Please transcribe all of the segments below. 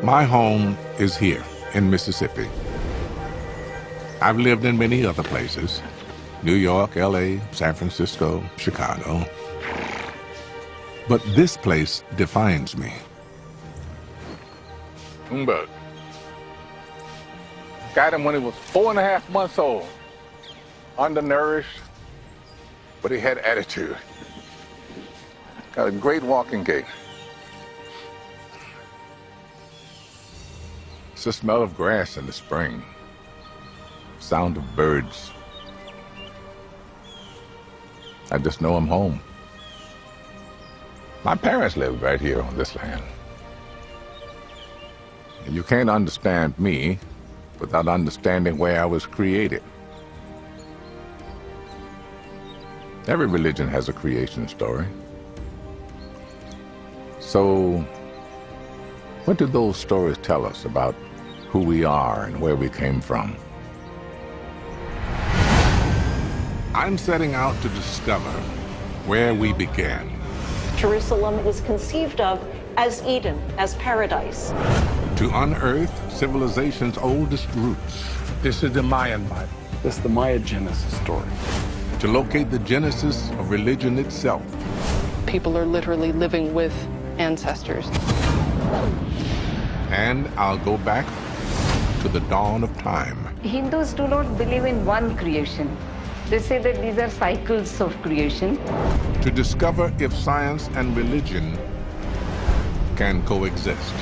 My home is here in Mississippi. I've lived in many other places: New York, LA, San Francisco, Chicago. But this place defines me. But got him when he was 4.5 months old, undernourished, but he had attitude. Got a great walking gait. It's the smell of grass in the spring, sound of birds. I just know I'm home. My parents lived right here on this land. You can't understand me without understanding where I was created. Every religion has a creation story. So, what do those stories tell us about who we are and where we came from? I'm setting out to discover where we began. Jerusalem is conceived of as Eden, as paradise. To unearth civilization's oldest roots. This is the Mayan Bible. This is the Maya Genesis story. To locate the genesis of religion itself. People are literally living with ancestors. And I'll go back to the dawn of time. Hindus do not believe in one creation. They say that these are cycles of creation. To discover if science and religion can coexist.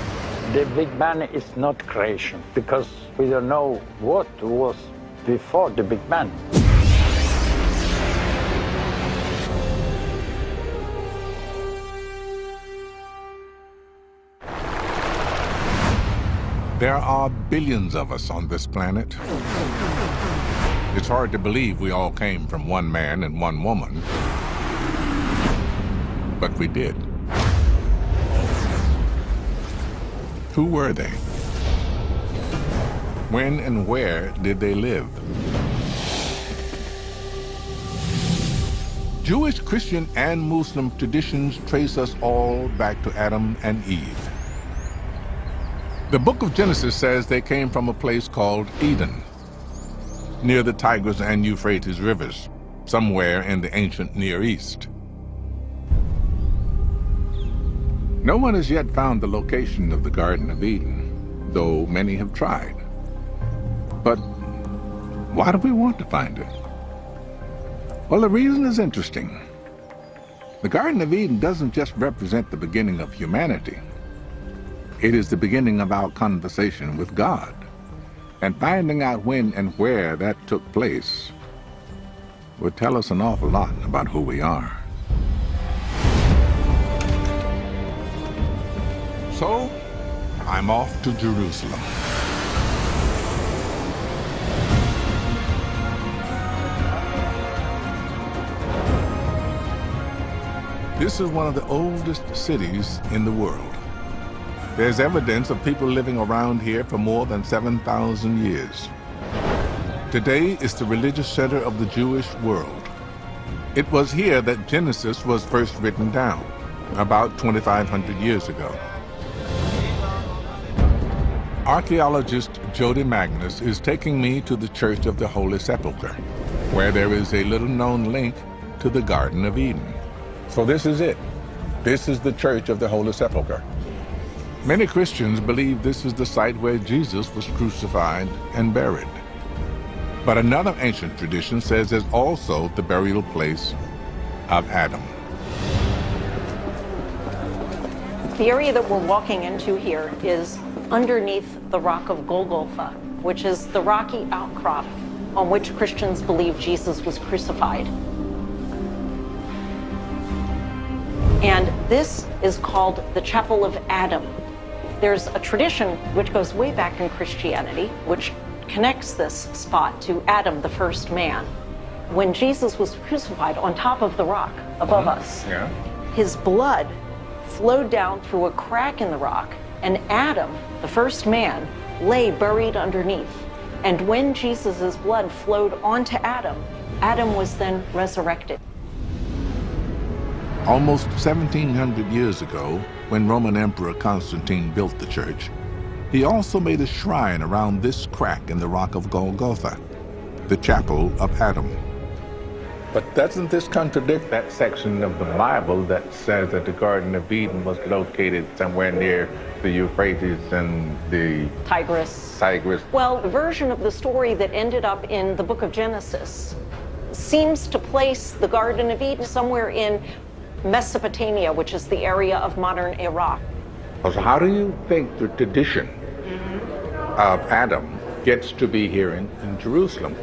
The Big Bang is not creation because we don't know what was before the Big Bang. There are billions of us on this planet. It's hard to believe we all came from one man and one woman, but we did. Who were they? When and where did they live? Jewish, Christian, and Muslim traditions trace us all back to Adam and Eve. The book of Genesis says they came from a place called Eden, near the Tigris and Euphrates rivers, somewhere in the ancient Near East. No one has yet found the location of the Garden of Eden, though many have tried. But why do we want to find it? Well, the reason is interesting. The Garden of Eden doesn't just represent the beginning of humanity. It is the beginning of our conversation with God. And finding out when and where that took place would tell us an awful lot about who we are. So, I'm off to Jerusalem. This is one of the oldest cities in the world. There's evidence of people living around here for more than 7,000 years. Today is the religious center of the Jewish world. It was here that Genesis was first written down, about 2,500 years ago. Archaeologist Jody Magnus is taking me to the Church of the Holy Sepulchre, where there is a little-known link to the Garden of Eden. So this is it. This is the Church of the Holy Sepulchre. Many Christians believe this is the site where Jesus was crucified and buried. But another ancient tradition says it's also the burial place of Adam. The area that we're walking into here is underneath the rock of Golgotha, which is the rocky outcrop on which Christians believe Jesus was crucified. And this is called the Chapel of Adam. There's a tradition which goes way back in Christianity, which connects this spot to Adam, the first man. When Jesus was crucified on top of the rock above us, his blood flowed down through a crack in the rock, and Adam, the first man, lay buried underneath. And when Jesus' blood flowed onto Adam, Adam was then resurrected. Almost 1,700 years ago, when Roman Emperor Constantine built the church, He also made a shrine around this crack in the rock of Golgotha, the Chapel of Adam. But doesn't this contradict that section of the Bible that says that the Garden of Eden was located somewhere near the Euphrates and the Tigris? Well, the version of the story that ended up in the book of Genesis seems to place the Garden of Eden somewhere in Mesopotamia, which is the area of modern Iraq. So how do you think the tradition of Adam gets to be here in Jerusalem?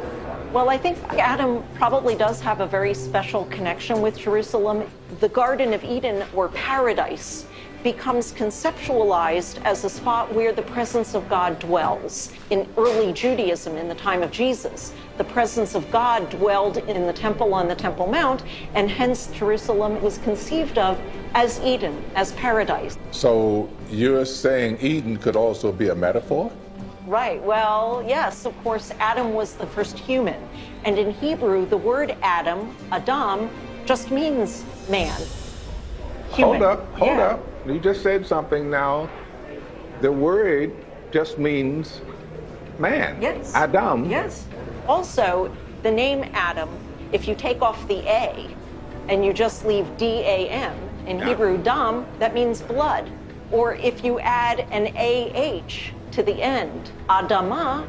Well, I think Adam probably does have a very special connection with Jerusalem. The Garden of Eden, or paradise, becomes conceptualized as a spot where the presence of God dwells. In early Judaism, in the time of Jesus, the presence of God dwelled in the temple on the Temple Mount, and hence Jerusalem was conceived of as Eden, as paradise. So you're saying Eden could also be a metaphor? Right, well, yes, of course, Adam was the first human. And in Hebrew, the word Adam, Adam, just means man. Human. Hold up. You just said something now. The word just means man. Yes. Adam. Yes. Also, the name Adam, if you take off the A and you just leave D-A-M, in Hebrew, dam, that means blood. Or if you add an A-H to the end, Adama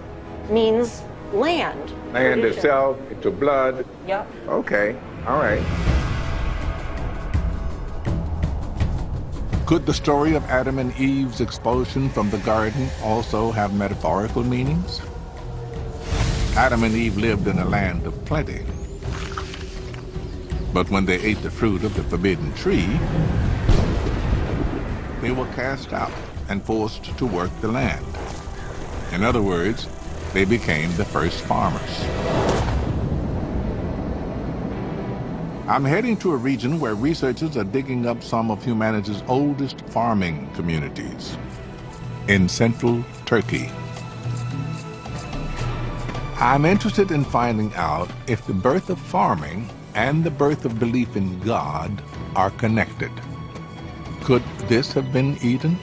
means land. Land itself, into blood. Yep. Okay, all right. Could the story of Adam and Eve's expulsion from the garden also have metaphorical meanings? Adam and Eve lived in a land of plenty. But when they ate the fruit of the forbidden tree, they were cast out and forced to work the land. In other words, they became the first farmers. I'm heading to a region where researchers are digging up some of humanity's oldest farming communities in central Turkey. I'm interested in finding out if the birth of farming and the birth of belief in God are connected. Could this have been Eden?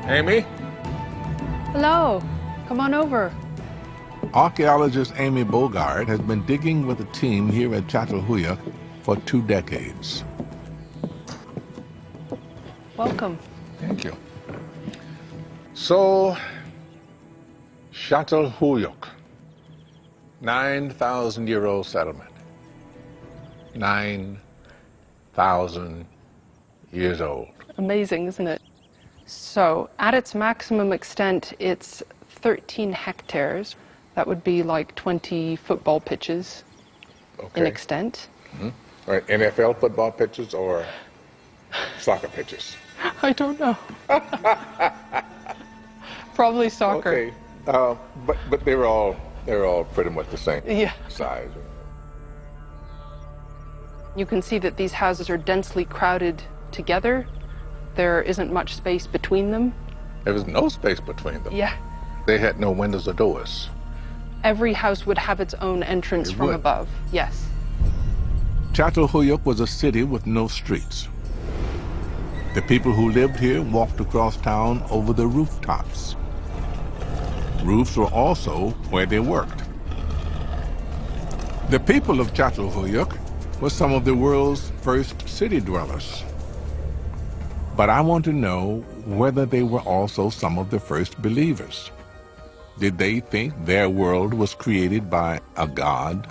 Amy? Hello, come on over. Archaeologist Amy Bogard has been digging with a team here at Çatalhöyük for 2 decades. Welcome. Thank you. So, Çatalhöyük, 9,000-year-old settlement. 9,000 years old. Amazing, isn't it? So, at its maximum extent, it's 13 hectares. That would be like 20 football pitches in extent. Mm-hmm. All right, NFL football pitches or soccer pitches? I don't know. Probably soccer. Okay, but they're all pretty much the same size. You can see that these houses are densely crowded together. There isn't much space between them. There was no space between them. Yeah. They had no windows or doors. Every house would have its own entrance from above. Yes. Çatalhöyük was a city with no streets. The people who lived here walked across town over the rooftops. Roofs were also where they worked. The people of Çatalhöyük were some of the world's first city dwellers. But I want to know whether they were also some of the first believers. Did they think their world was created by a god?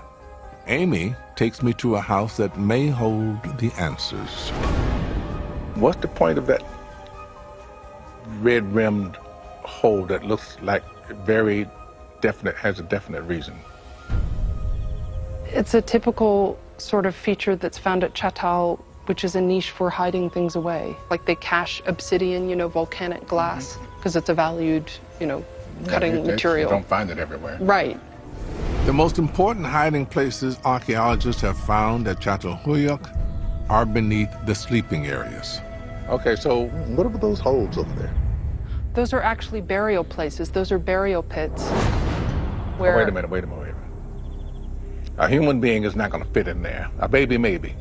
Amy takes me to a house that may hold the answers. What's the point of that red-rimmed hole that looks like very definite, has a definite reason? It's a typical sort of feature that's found at Çatal, which is a niche for hiding things away. Like they cache obsidian, volcanic glass, because it's a valued, cutting material. You don't find it everywhere. Right. The most important hiding places archaeologists have found at Çatalhöyük are beneath the sleeping areas. Okay, so what are those holes over there? Those are actually burial places. Those are burial pits. Where... Oh, wait a minute. A human being is not going to fit in there. A baby, maybe.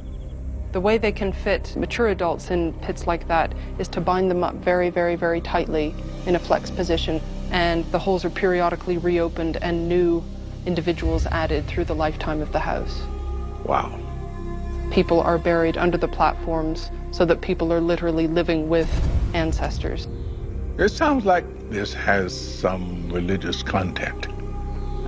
The way they can fit mature adults in pits like that is to bind them up very, very, very tightly in a flex position, and the holes are periodically reopened and new individuals added through the lifetime of the house. Wow. People are buried under the platforms so that people are literally living with ancestors. It sounds like this has some religious content.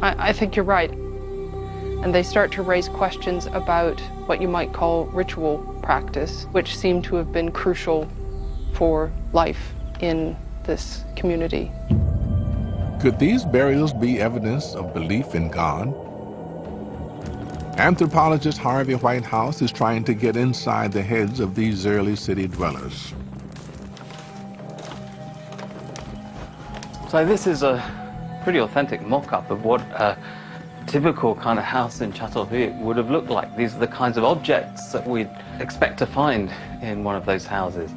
I think you're right. And they start to raise questions about what you might call ritual practice, which seem to have been crucial for life in this community. Could these burials be evidence of belief in God? Anthropologist Harvey Whitehouse is trying to get inside the heads of these early city dwellers. So this is a pretty authentic mock-up of what a typical kind of house in Çatalhöyük would have looked like. These are the kinds of objects that we'd expect to find in one of those houses.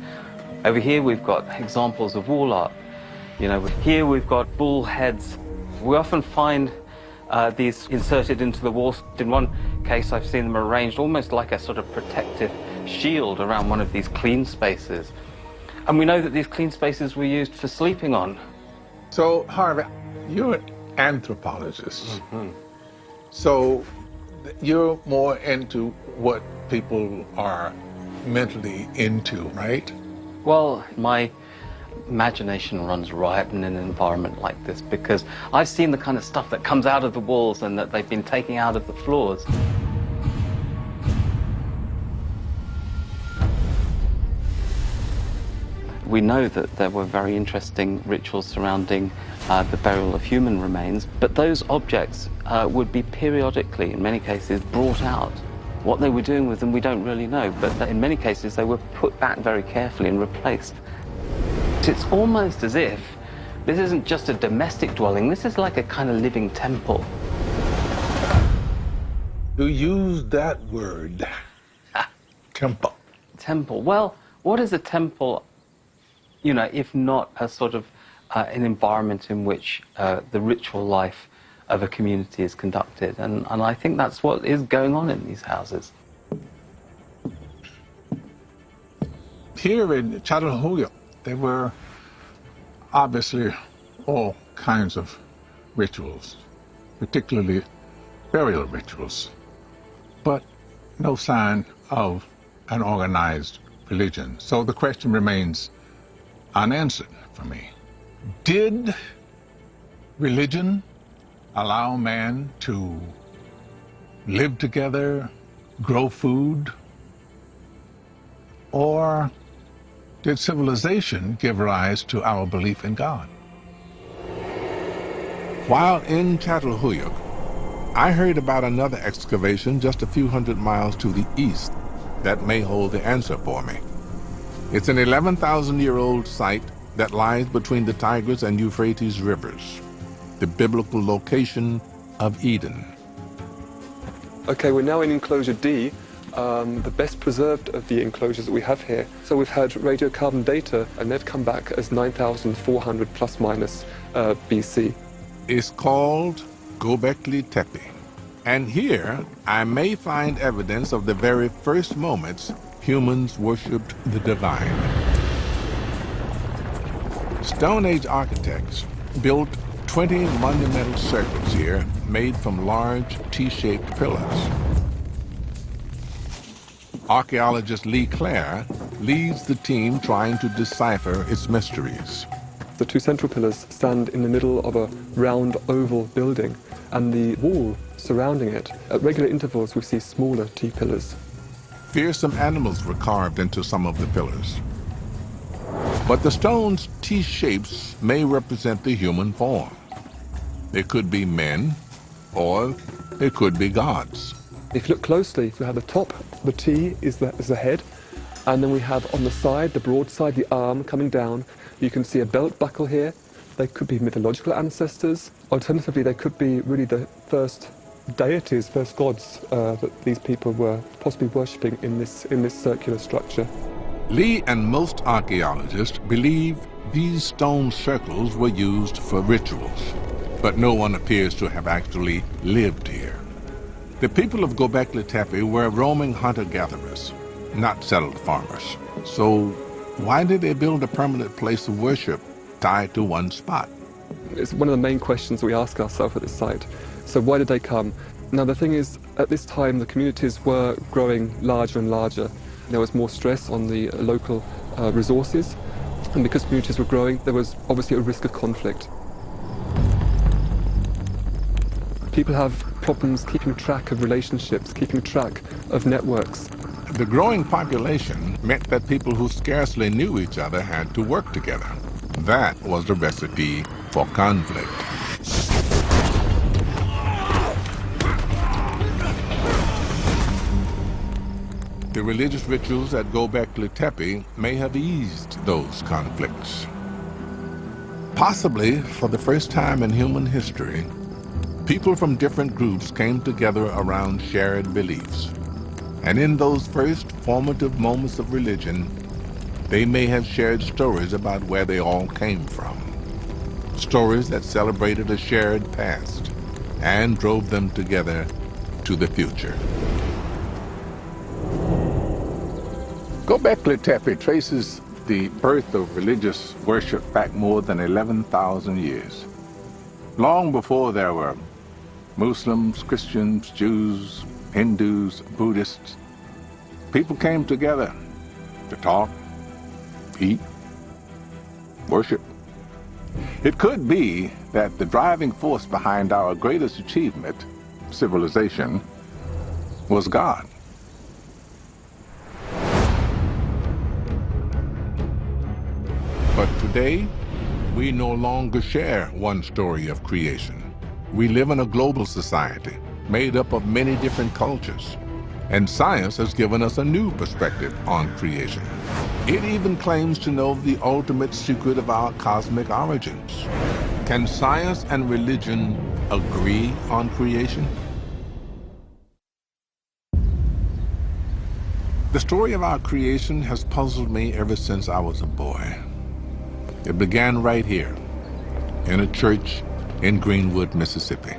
Over here we've got examples of wall art. You know, here we've got bull heads. We often find these inserted into the walls. In one case I've seen them arranged almost like a sort of protective shield around one of these clean spaces. And we know that these clean spaces were used for sleeping on. So, Harvey, you're an anthropologist. Mm-hmm. So you're more into what people are mentally into, right? Well, my imagination runs riot in an environment like this because I've seen the kind of stuff that comes out of the walls and that they've been taking out of the floors. We know that there were very interesting rituals surrounding the burial of human remains, but those objects would be periodically, in many cases, brought out. What they were doing with them, we don't really know, but in many cases they were put back very carefully and replaced. It's almost as if this isn't just a domestic dwelling, this is like a kind of living temple. You use that word, temple. Temple. Well, what is a temple? You know, if not a sort of an environment in which the ritual life of a community is conducted. And I think that's what is going on in these houses. Here in Çatalhöyük, there were obviously all kinds of rituals, particularly burial rituals, but no sign of an organized religion. So the question remains unanswered for me. Did religion allow man to live together, grow food, or did civilization give rise to our belief in God? While in Çatalhöyük, I heard about another excavation just a few hundred miles to the east that may hold the answer for me. It's an 11,000-year-old site that lies between the Tigris and Euphrates rivers, the biblical location of Eden. Okay, we're now in enclosure D, the best preserved of the enclosures that we have here. So we've had radiocarbon data, and they've come back as 9,400 plus minus BC. It's called Göbekli Tepe. And here I may find evidence of the very first moments humans worshipped the divine. Stone Age architects built 20 monumental circles here made from large T-shaped pillars. Archaeologist Lee Clare leads the team trying to decipher its mysteries. The two central pillars stand in the middle of a round oval building, and the wall surrounding it, at regular intervals we see smaller T-pillars. Fearsome animals were carved into some of the pillars. But the stone's T-shapes may represent the human form. They could be men, or they could be gods. If you look closely, we have the top, the T is the head, and then we have on the side, the broad side, the arm coming down. You can see a belt buckle here. They could be mythological ancestors. Alternatively, they could be really the first deities, first gods that these people were possibly worshipping in this circular structure. Lee and most archaeologists believe these stone circles were used for rituals, but no one appears to have actually lived here. The people of Göbekli Tepe were roaming hunter-gatherers. not settled farmers. So why did they build a permanent place of worship tied to one spot? It's one of the main questions we ask ourselves at this site. So why did they come? Now the thing is, at this time the communities were growing larger and larger. There was more stress on the local resources, and because communities were growing, there was obviously a risk of conflict. People have problems keeping track of relationships, keeping track of networks. The growing population meant that people who scarcely knew each other had to work together. That was the recipe for conflict. The religious rituals at Göbekli Tepe may have eased those conflicts. Possibly, for the first time in human history, people from different groups came together around shared beliefs. And in those first formative moments of religion, they may have shared stories about where they all came from. Stories that celebrated a shared past and drove them together to the future. Göbekli Tepe traces the birth of religious worship back more than 11,000 years. Long before there were Muslims, Christians, Jews, Hindus, Buddhists, people came together to talk, eat, worship. It could be that the driving force behind our greatest achievement, civilization, was God. But today, we no longer share one story of creation. We live in a global society made up of many different cultures, and science has given us a new perspective on creation. It even claims to know the ultimate secret of our cosmic origins. Can science and religion agree on creation? The story of our creation has puzzled me ever since I was a boy. It began right here, in a church in Greenwood, Mississippi.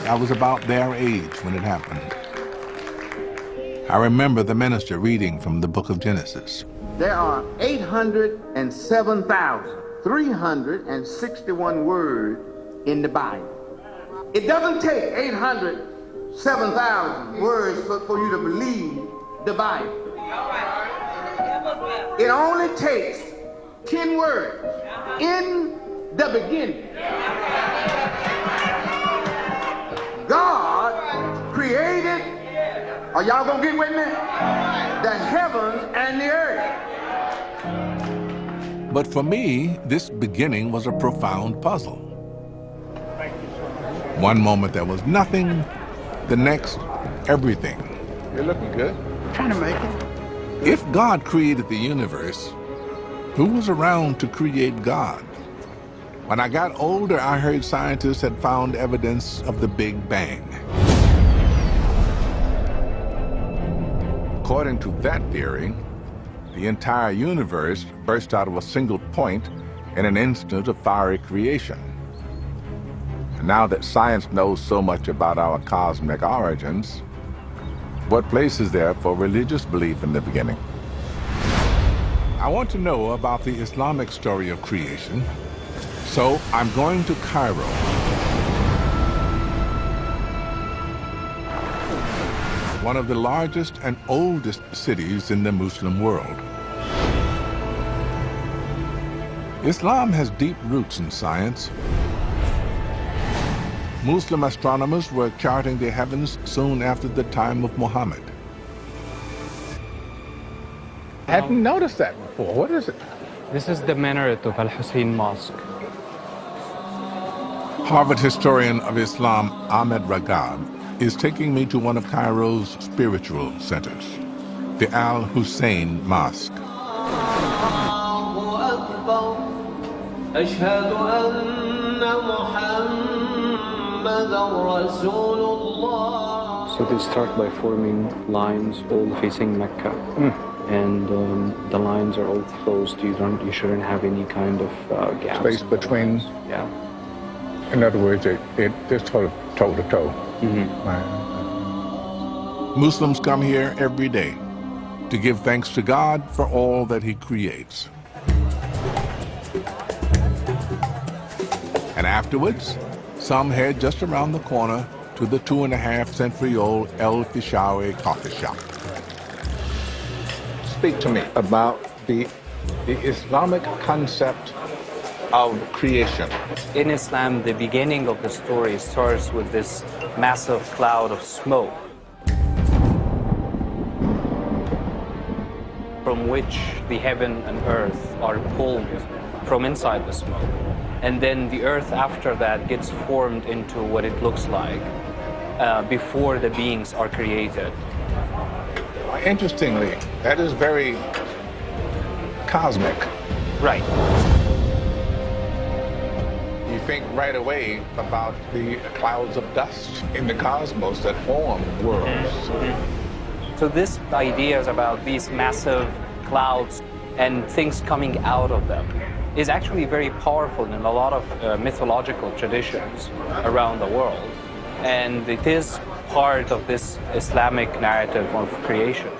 I was about their age when it happened. I remember the minister reading from the book of Genesis. There are 807,361 words in the Bible. It doesn't take 807,000 words for you to believe the Bible. It only takes 10 words. In the beginning, God created, are y'all gonna get with me? The heavens and the earth. But for me, this beginning was a profound puzzle. One moment there was nothing, the next, everything. You're looking good. Trying to make it. If God created the universe, who was around to create God? When I got older, I heard scientists had found evidence of the Big Bang. According to that theory, the entire universe burst out of a single point in an instant of fiery creation. And now that science knows so much about our cosmic origins, what place is there for religious belief in the beginning? I want to know about the Islamic story of creation, so I'm going to Cairo. One of the largest and oldest cities in the Muslim world. Islam has deep roots in science. Muslim astronomers were charting the heavens soon after the time of Muhammad. I hadn't noticed that before. What is it? This is the minaret of Al-Hussein Mosque. Harvard historian of Islam Ahmed Ragab is taking me to one of Cairo's spiritual centers, the Al Hussein Mosque. So they start by forming lines all facing Mecca. And the lines are all closed. You shouldn't have any kind of gaps. Space between. Yeah. In other words, they're sort of toe to toe. Muslims come here every day to give thanks to God for all that He creates. And afterwards, some head just around the corner to the 2.5-century-old El Fishawi coffee shop. Speak to me about the Islamic concept of creation. In Islam, the beginning of the story starts with this massive cloud of smoke, from which the heaven and earth are pulled from inside the smoke. And then the earth after that gets formed into what it looks like before the beings are created. Interestingly, that is very cosmic. Right. You think right away about the clouds of dust in the cosmos that form worlds. So this idea is about these massive clouds and things coming out of them is actually very powerful in a lot of mythological traditions around the world. And it is part of this Islamic narrative of creation.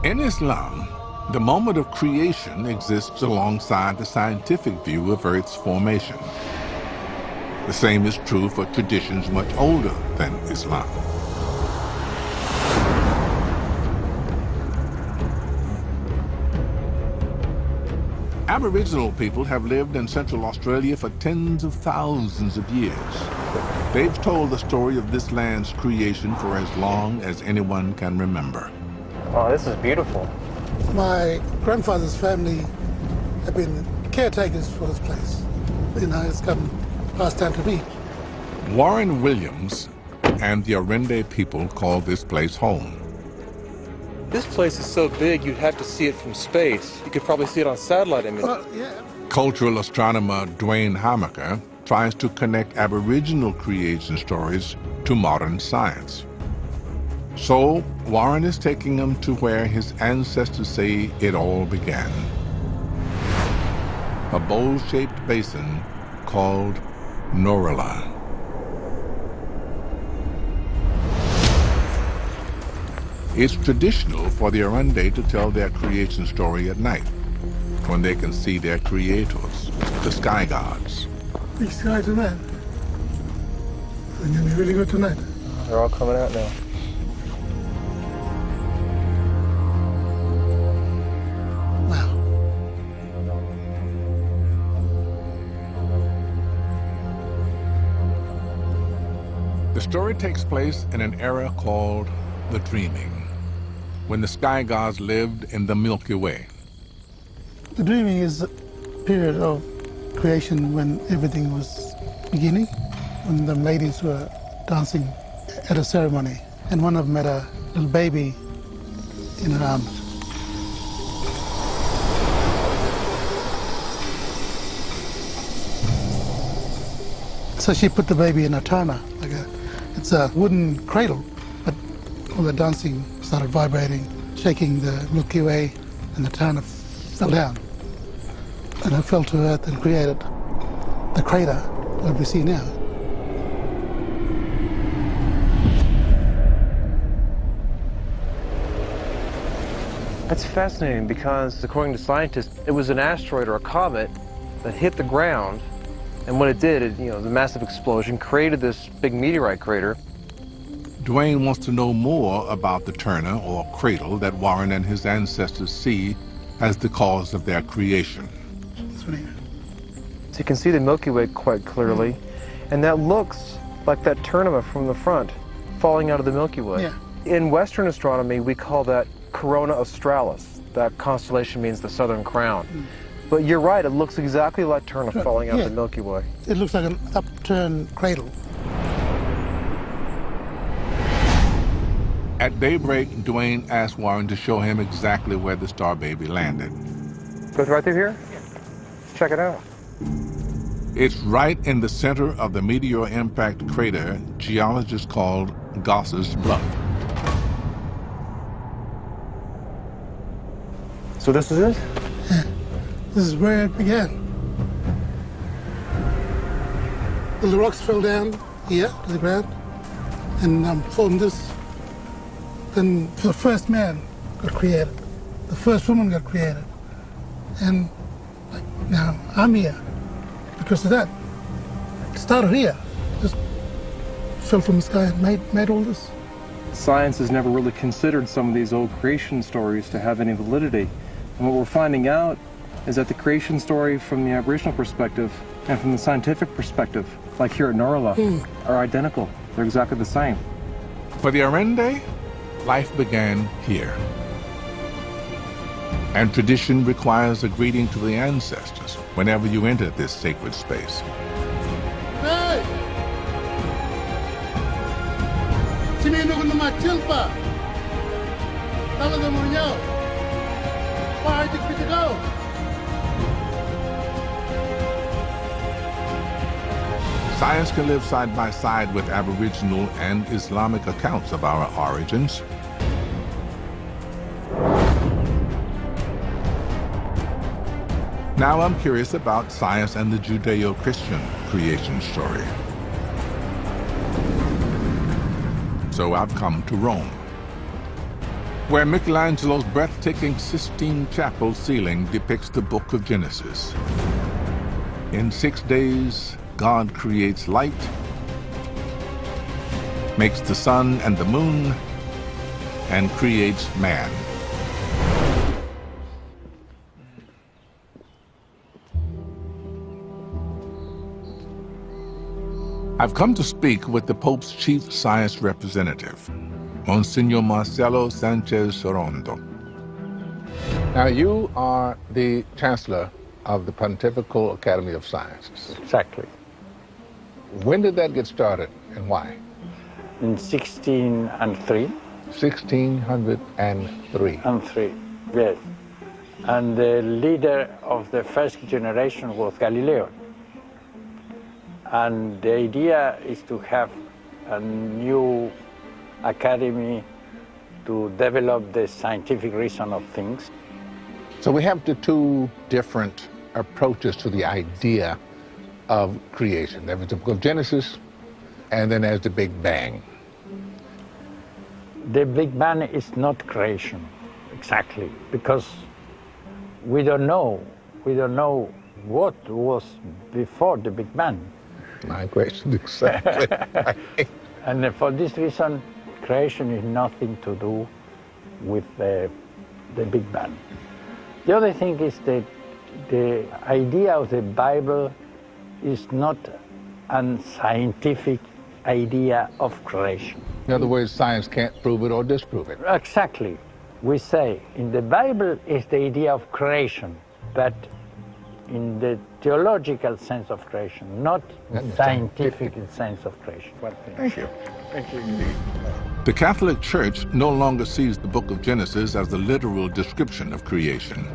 In Islam, the moment of creation exists alongside the scientific view of Earth's formation. The same is true for traditions much older than Islam. Aboriginal people have lived in Central Australia for tens of thousands of years. They've told the story of this land's creation for as long as anyone can remember. Oh, this is beautiful. My grandfather's family have been caretakers for this place. You know, it's come past time to me. Warren Williams and the Arende people call this place home. This place is so big you'd have to see it from space. You could probably see it on satellite images. Well, yeah. Cultural astronomer Dwayne Hamaker tries to connect Aboriginal creation stories to modern science. So Warren is taking him to where his ancestors say it all began. A bowl-shaped basin called Norala. It's traditional for the Arende to tell their creation story at night, when they can see their creators, the sky gods. Big sky tonight. It's going to be really good tonight. They're all coming out now. Wow. The story takes place in an era called the Dreaming, when the sky gods lived in the Milky Way. The dreaming is a period of creation when everything was beginning, when the ladies were dancing at a ceremony, and one of them had a little baby in her arms. So she put the baby in a tana, it's a wooden cradle, but all the dancing started vibrating, shaking the Milky Way, and the tana fell down. And it fell to earth and created the crater that we see now. That's fascinating because, according to scientists, it was an asteroid or a comet that hit the ground, and what it did, the massive explosion created this big meteorite crater. Dwayne wants to know more about the Turner, or cradle, that Warren and his ancestors see as the cause of their creation. So you can see the Milky Way quite clearly, and that looks like that tournament from the front falling out of the Milky Way. Yeah. In Western astronomy, we call that Corona Australis. That constellation means the Southern Crown. But you're right, it looks exactly like Turner falling out of the Milky Way. It looks like an upturned cradle. At daybreak, Dwayne asked Warren to show him exactly where the star baby landed. Goes right through here? Check it out. It's right in the center of the meteor impact crater geologists called Goss's Bluff. So this is it? Yeah. This is where it began. The rocks fell down here to the ground, and from this, then the first man got created, the first woman got created, and now I'm here because of that. It started here, just fell from the sky and made all this. Science has never really considered some of these old creation stories to have any validity. And what we're finding out is that the creation story from the Aboriginal perspective and from the scientific perspective, like here at Norala, are identical. They're exactly the same. For the Arende, life began here. And tradition requires a greeting to the ancestors whenever you enter this sacred space. Hey! Sini nukun nama cilpa. Tala da murnyo. Why did we go? Science can live side by side with Aboriginal and Islamic accounts of our origins. Now I'm curious about science and the Judeo-Christian creation story. So I've come to Rome, where Michelangelo's breathtaking Sistine Chapel ceiling depicts the book of Genesis. In 6 days, God creates light, makes the sun and the moon, and creates man. I've come to speak with the Pope's chief science representative, Monsignor Marcelo Sanchez Sorondo. Now, you are the Chancellor of the Pontifical Academy of Sciences. Exactly. When did that get started and why? In 1603. 1603. And 3, yes. And the leader of the first generation was Galileo. And the idea is to have a new academy to develop the scientific reason of things. So we have the two different approaches to the idea of creation. There was the book of Genesis, and then there's the Big Bang. The Big Bang is not creation, exactly, because we don't know what was before the Big Bang. My question, exactly. And for this reason, creation is nothing to do with the Big Bang. The other thing is that the idea of the Bible is not a scientific idea of creation. In other words, science can't prove it or disprove it. Exactly. We say in the Bible is the idea of creation, but in the theological sense of creation, not scientific sense of creation. Thank you. Thank you indeed. The Catholic Church no longer sees the book of Genesis as the literal description of creation.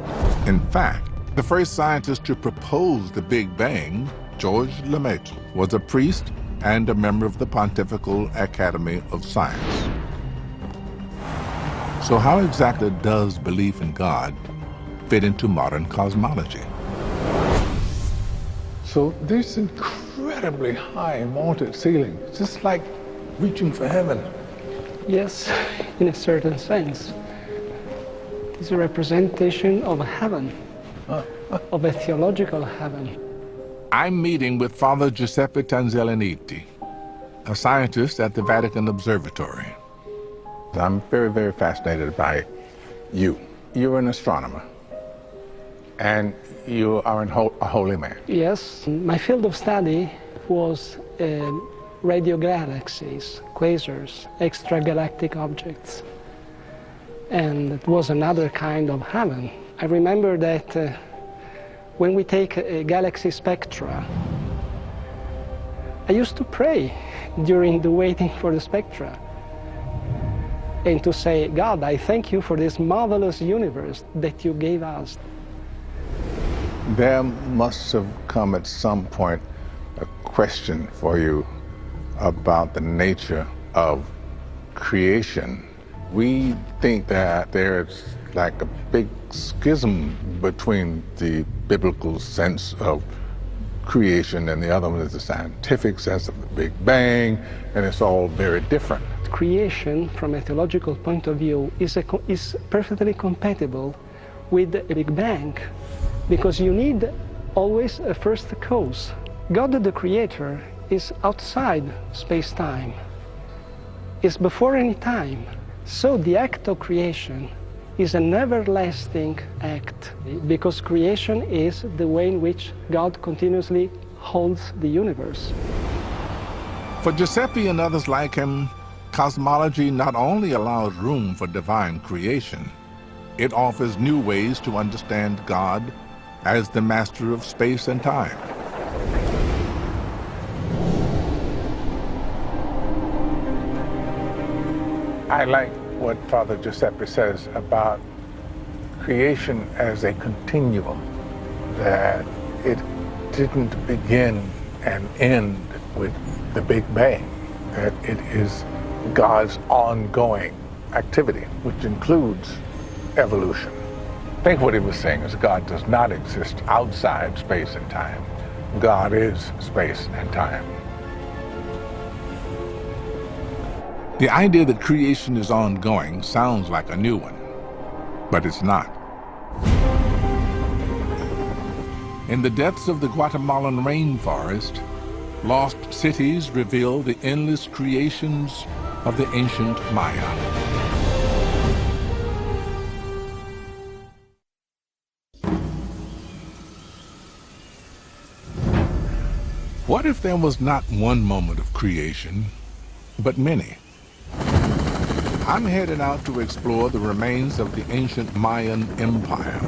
In fact, the first scientist to propose the Big Bang, Georges Lemaitre, was a priest and a member of the Pontifical Academy of Science. So how exactly does belief in God fit into modern cosmology? So this incredibly high vaulted ceiling, just like reaching for heaven. Yes, in a certain sense. It's a representation of heaven, of a theological heaven. I'm meeting with Father Giuseppe Tanzellaniti, a scientist at the Vatican Observatory. I'm very, very fascinated by you. You're an astronomer, and you are a holy man. Yes, my field of study was radio galaxies, quasars, extragalactic objects. And it was another kind of heaven. I remember that when we take a galaxy spectra, I used to pray during the waiting for the spectra. and to say, God, I thank you for this marvelous universe that you gave us. There must have come at some point a question for you about the nature of creation. We think that there's like a big schism between the biblical sense of creation and the other one is the scientific sense of the Big Bang, and it's all very different. Creation, from a theological point of view, is perfectly compatible with a Big Bang, because you need always a first cause. God the Creator is outside space-time, is before any time. So the act of creation is an everlasting act, because creation is the way in which God continuously holds the universe. For Giuseppe and others like him, cosmology not only allows room for divine creation, it offers new ways to understand God as the master of space and time. I like what Father Giuseppe says about creation as a continuum, that it didn't begin and end with the Big Bang, that it is God's ongoing activity, which includes evolution. I think what he was saying is God does not exist outside space and time. God is space and time. The idea that creation is ongoing sounds like a new one, but it's not. In the depths of the Guatemalan rainforest, lost cities reveal the endless creations of the ancient Maya. What if there was not one moment of creation, but many? I'm headed out to explore the remains of the ancient Mayan Empire,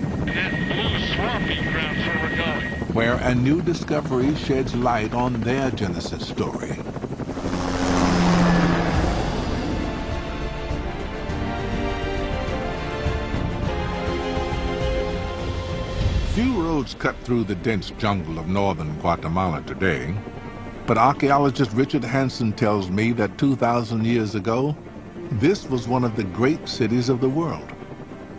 where a new discovery sheds light on their Genesis story. Few roads cut through the dense jungle of northern Guatemala today, but archaeologist Richard Hansen tells me that 2,000 years ago, this was one of the great cities of the world.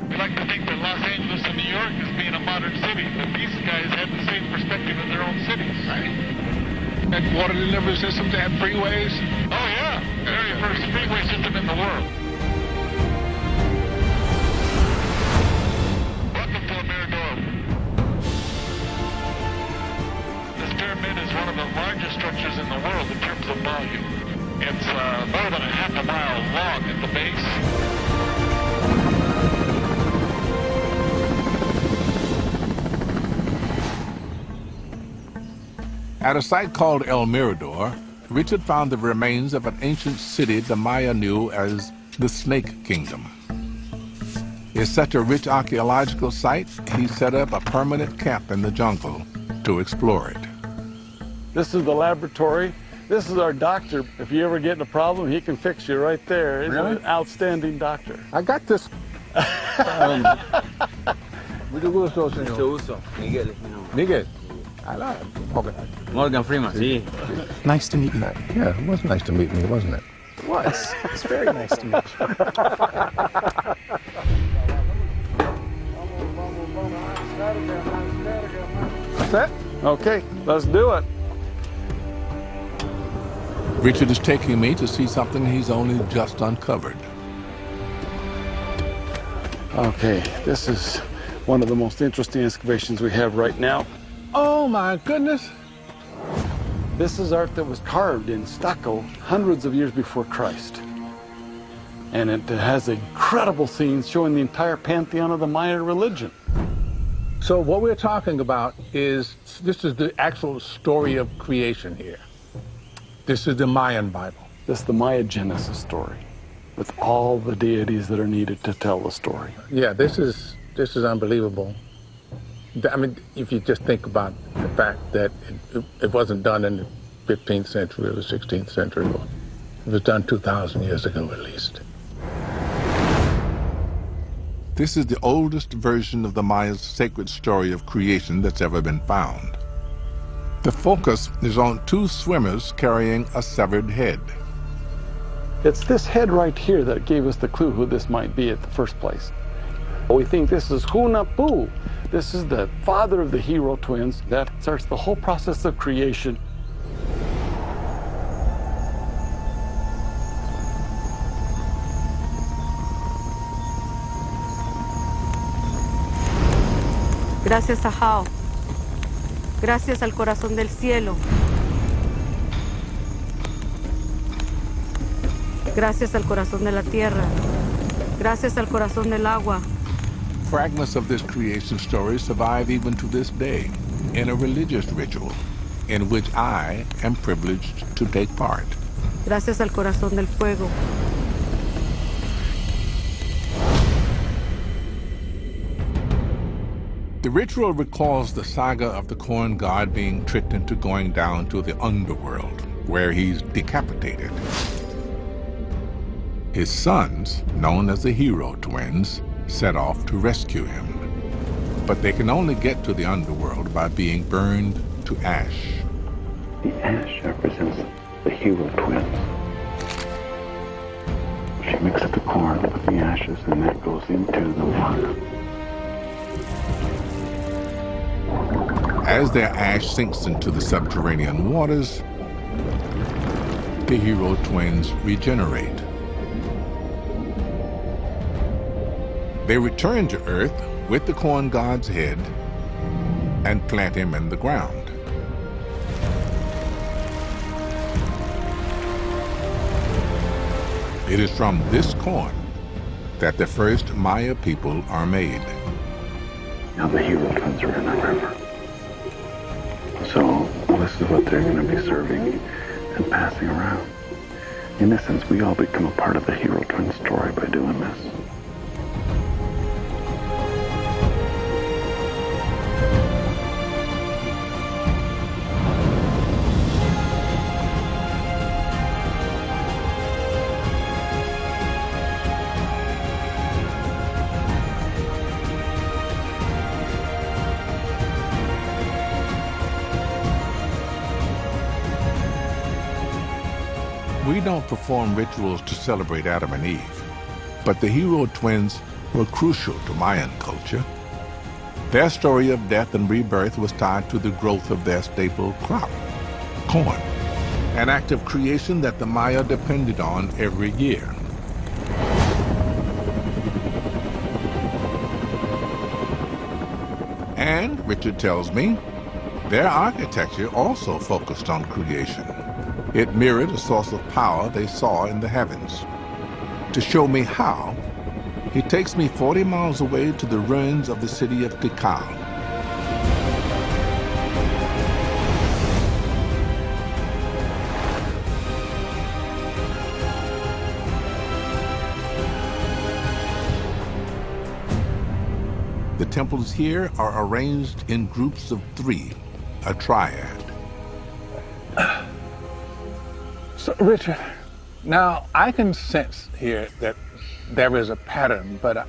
We like to think that Los Angeles and New York is being a modern city, but these guys had the same perspective in their own cities. Right. That water delivery system, they had freeways? Oh yeah, the very first freeway system in the world. Welcome to Mirador. This pyramid is one of the largest structures in the world in terms of volume. It's more than a half a mile long at the base. At a site called El Mirador, Richard found the remains of an ancient city the Maya knew as the Snake Kingdom. It's such a rich archaeological site, he set up a permanent camp in the jungle to explore it. This is the laboratory. This is our doctor. If you ever get in a problem, he can fix you right there. He's an outstanding doctor. I got this. Mucho gusto, señor. Mucho gusto. Miguel. Miguel. I love him. Okay. Morgan Freeman, sí. Nice to meet you. Yeah, it was nice to meet me, wasn't it? It was. It's very nice to meet you. What's that? Okay, let's do it. Richard is taking me to see something he's only just uncovered. Okay, this is one of the most interesting excavations we have right now. Oh my goodness. This is art that was carved in stucco hundreds of years before Christ. And it has incredible scenes showing the entire pantheon of the Maya religion. So what we're talking about is, this is the actual story of creation here. This is the Mayan Bible. This is the Maya Genesis story, with all the deities that are needed to tell the story. Yeah, this is unbelievable. I mean, if you just think about the fact that it wasn't done in the 15th century or the 16th century, it was done 2,000 years ago at least. This is the oldest version of the Maya's sacred story of creation that's ever been found. The focus is on two swimmers carrying a severed head. It's this head right here that gave us the clue who this might be at the first place. We think this is Hunahpu. This is the father of the hero twins that starts the whole process of creation. Gracias a Jao. Gracias al corazón del cielo. Gracias al corazón de la tierra. Gracias al corazón del agua. Fragments of this creation story survive even to this day in a religious ritual in which I am privileged to take part. Gracias al corazón del fuego. The ritual recalls the saga of the corn god being tricked into going down to the underworld, where he's decapitated. His sons, known as the hero twins, set off to rescue him. But they can only get to the underworld by being burned to ash. The ash represents the hero twins. She mixes the corn with the ashes, and that goes into the water. As their ash sinks into the subterranean waters, the hero twins regenerate. They return to Earth with the corn god's head and plant him in the ground. It is from this corn that the first Maya people are made. Now the hero twins are in the river. So this is what they're going to be serving and passing around. In essence, we all become a part of the hero twin story by doing this. We don't perform rituals to celebrate Adam and Eve, but the hero twins were crucial to Mayan culture. Their story of death and rebirth was tied to the growth of their staple crop, corn, an act of creation that the Maya depended on every year. And, Richard tells me, their architecture also focused on creation. It mirrored a source of power they saw in the heavens. To show me how, he takes me 40 miles away to the ruins of the city of Tikal. The temples here are arranged in groups of 3, a triad. So, Richard, now I can sense here that there is a pattern, but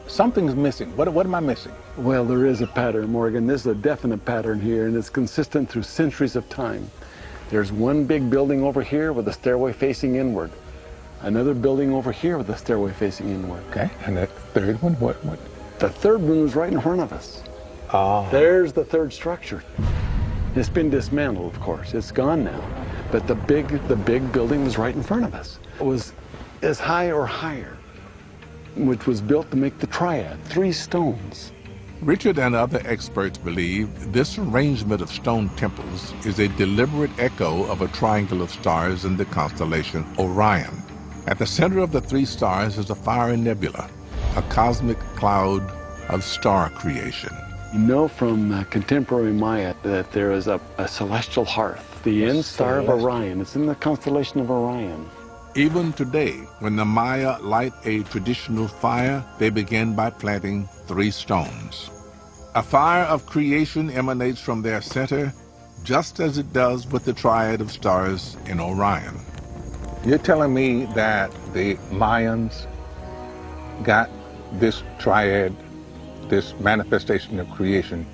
something's missing. What am I missing? Well, there is a pattern, Morgan. This is a definite pattern here, and it's consistent through centuries of time. There's one big building over here with a stairway facing inward. Another building over here with a stairway facing inward. Okay, and that third one, what? The third one was right in front of us. Oh. There's the third structure. It's been dismantled, of course. It's gone now. But the big building was right in front of us. It was as high or higher, which was built to make the triad, 3 stones. Richard and other experts believe this arrangement of stone temples is a deliberate echo of a triangle of stars in the constellation Orion. At the center of the 3 stars is a fiery nebula, a cosmic cloud of star creation. You know from contemporary Maya that there is a celestial hearth, the end star of Orion. It's in the constellation of Orion. Even today, when the Maya light a traditional fire, they begin by planting 3 stones. A fire of creation emanates from their center, just as it does with the triad of stars in Orion. You're telling me that the Mayans got this triad, this manifestation of creation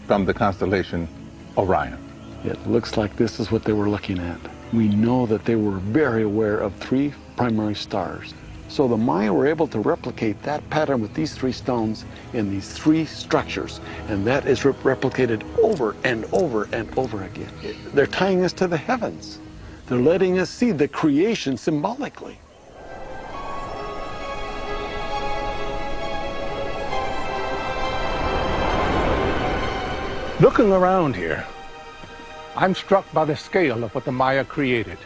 from the constellation Orion. It looks like this is what they were looking at. We know that they were very aware of 3 primary stars. So the Maya were able to replicate that pattern with these 3 stones in these 3 structures, and that is replicated over and over and over again. They're tying us to the heavens. They're letting us see the creation symbolically. Looking around here, I'm struck by the scale of what the Maya created.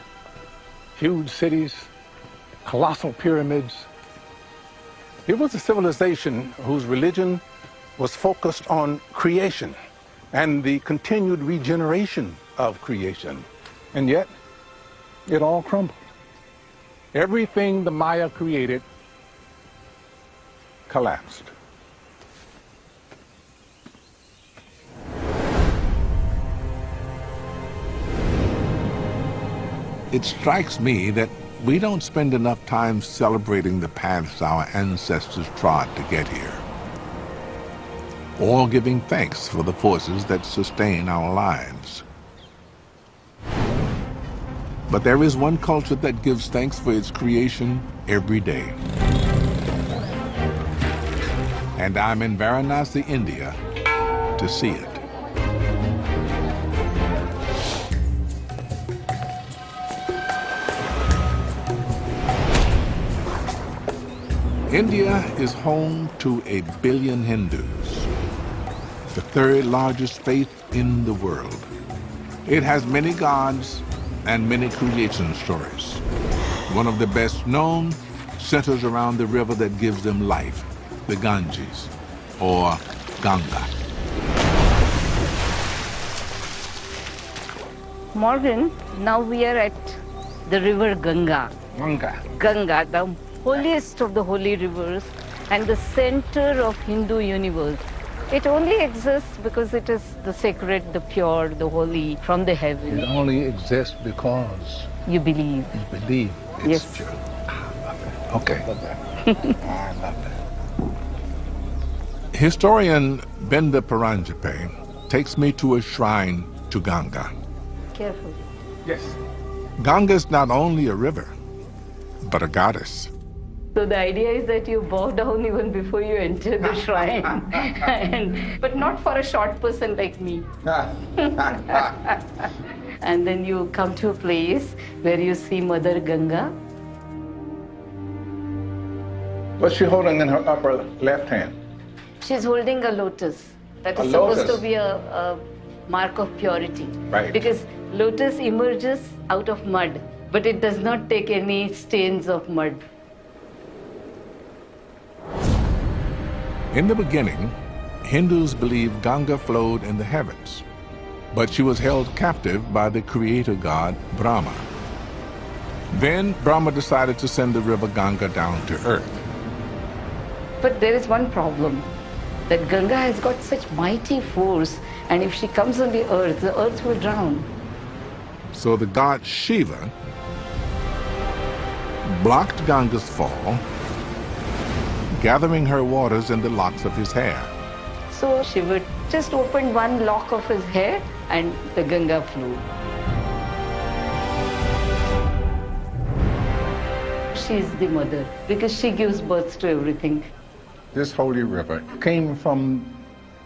Huge cities, colossal pyramids. It was a civilization whose religion was focused on creation and the continued regeneration of creation. And yet, it all crumbled. Everything the Maya created collapsed. It strikes me that we don't spend enough time celebrating the paths our ancestors trod to get here, or giving thanks for the forces that sustain our lives. But there is one culture that gives thanks for its creation every day. And I'm in Varanasi, India, to see it. India is home to 1 billion Hindus, the 3rd largest faith in the world. It has many gods and many creation stories. One of the best known centers around the river that gives them life, the Ganges, or Ganga. Morgan, now we are at the river Ganga. Ganga, the holiest of the holy rivers and the center of Hindu universe. It only exists because it is the sacred, the pure, the holy from the heavens. It only exists because you believe. You believe it's yes. Pure. I love that. Okay. Love that. I love that. Historian Benda Paranjape takes me to a shrine to Ganga. Careful. Yes. Ganga is not only a river, but a goddess. So the idea is that you bow down even before you enter the shrine, but not for a short person like me. And then you come to a place where you see Mother Ganga. What's she holding in her upper left hand? She's holding a lotus. That is supposed to be a mark of purity. Right. Because lotus emerges out of mud, but it does not take any stains of mud. In the beginning, Hindus believed Ganga flowed in the heavens, but she was held captive by the creator god Brahma. Then Brahma decided to send the river Ganga down to earth. But there is one problem, that Ganga has got such mighty force, and if she comes on the earth will drown. So the god Shiva blocked Ganga's fall, gathering her waters in the locks of his hair. So Shiva just opened one lock of his hair and the Ganga flew. She's the mother because she gives birth to everything. This holy river came from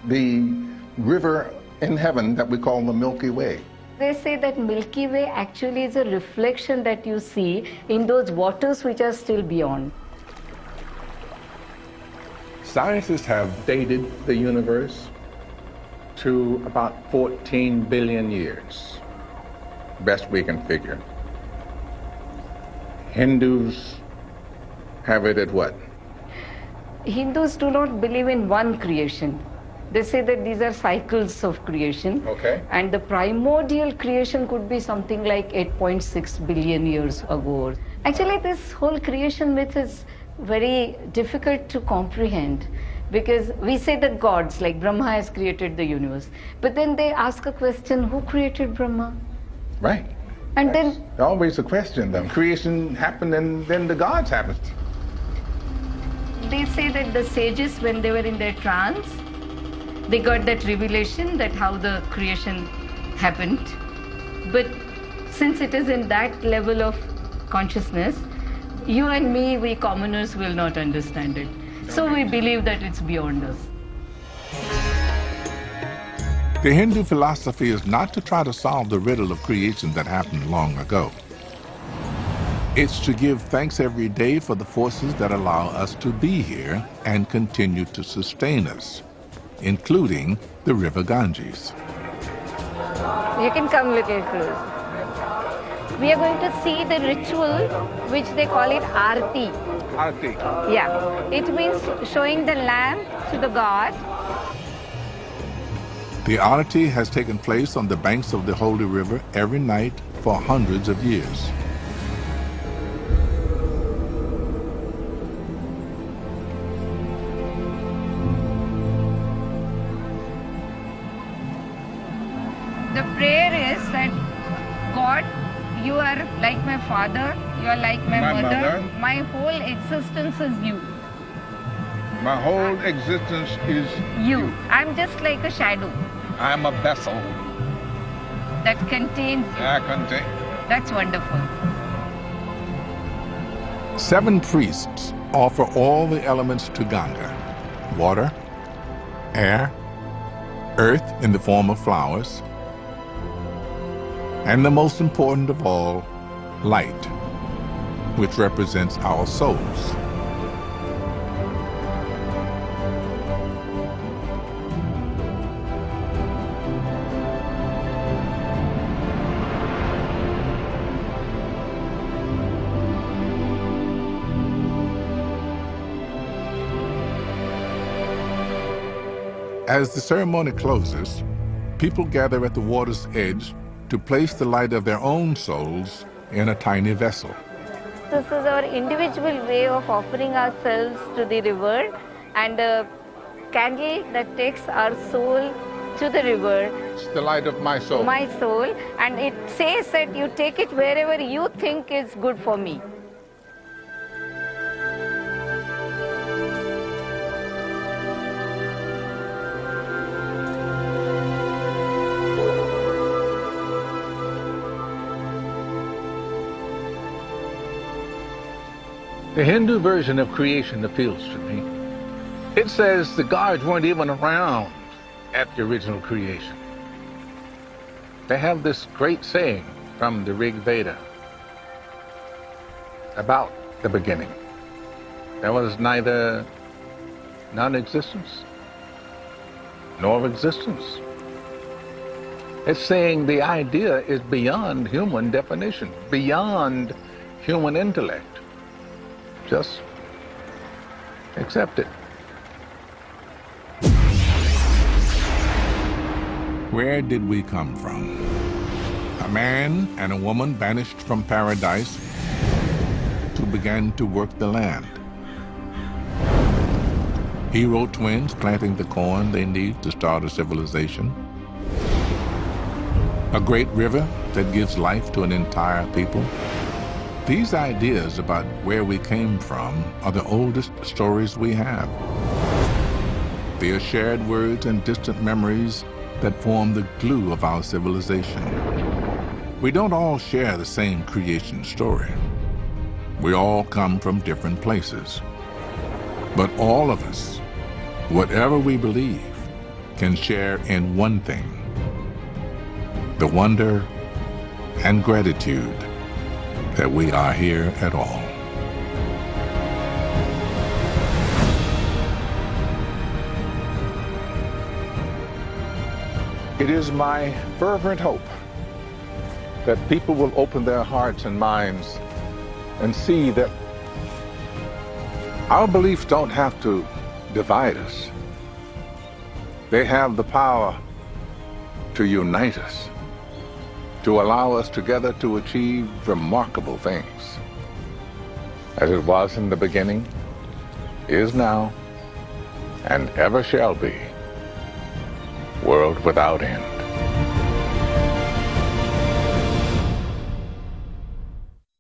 the river in heaven that we call the Milky Way. They say that Milky Way actually is a reflection that you see in those waters which are still beyond. Scientists have dated the universe to about 14 billion years, best we can figure. Hindus have it at what? Hindus do not believe in one creation. They say that these are cycles of creation. Okay. And the primordial creation could be something like 8.6 billion years ago. Actually, this whole creation myth is very difficult to comprehend because we say that gods like Brahma has created the universe, but then they ask a question, who created Brahma? Right. And That's then always a question. Then creation happened and then the gods happened. they say that the sages, when they were in their trance, they got that revelation that how the creation happened. But since it is in that level of consciousness, you and me, we commoners, will not understand it. So we believe that it's beyond us. The Hindu philosophy is not to try to solve the riddle of creation that happened long ago. It's to give thanks every day for the forces that allow us to be here and continue to sustain us, including the river Ganges. You can come, little Cruz. We are going to see the ritual, which they call it Aarti. Aarti. Yeah, it means showing the lamp to the god. The Aarti has taken place on the banks of the holy river every night for hundreds of years. The prayer is that, God, you are like my father, you are like my mother. My whole existence is you. My whole existence is You. I'm just like a shadow I'm a vessel. that contains you. I contain. That's wonderful. 7 priests offer all the elements to Ganga: water, air, earth in the form of flowers, and the most important of all, light, which represents our souls. As the ceremony closes, people gather at the water's edge to place the light of their own souls in a tiny vessel. This is our individual way of offering ourselves to the river, and a candle that takes our soul to the river. It's the light of my soul. My soul, and it says that you take it wherever you think is good for me. The Hindu version of creation appeals to me. It says the gods weren't even around at the original creation. They have this great saying from the Rig Veda about the beginning. There was neither non-existence nor existence. It's saying the idea is beyond human definition, beyond human intellect. Just accept it. Where did we come from? A man and a woman banished from paradise to begin to work the land. Hero twins planting the corn they need to start a civilization. A great river that gives life to an entire people. These ideas about where we came from are the oldest stories we have. They are shared words and distant memories that form the glue of our civilization. We don't all share the same creation story. We all come from different places. But all of us, whatever we believe, can share in one thing: the wonder and gratitude that we are here at all. It is my fervent hope that people will open their hearts and minds and see that our beliefs don't have to divide us. They have the power to unite us, to allow us together to achieve remarkable things. As it was in the beginning, is now, and ever shall be, world without end.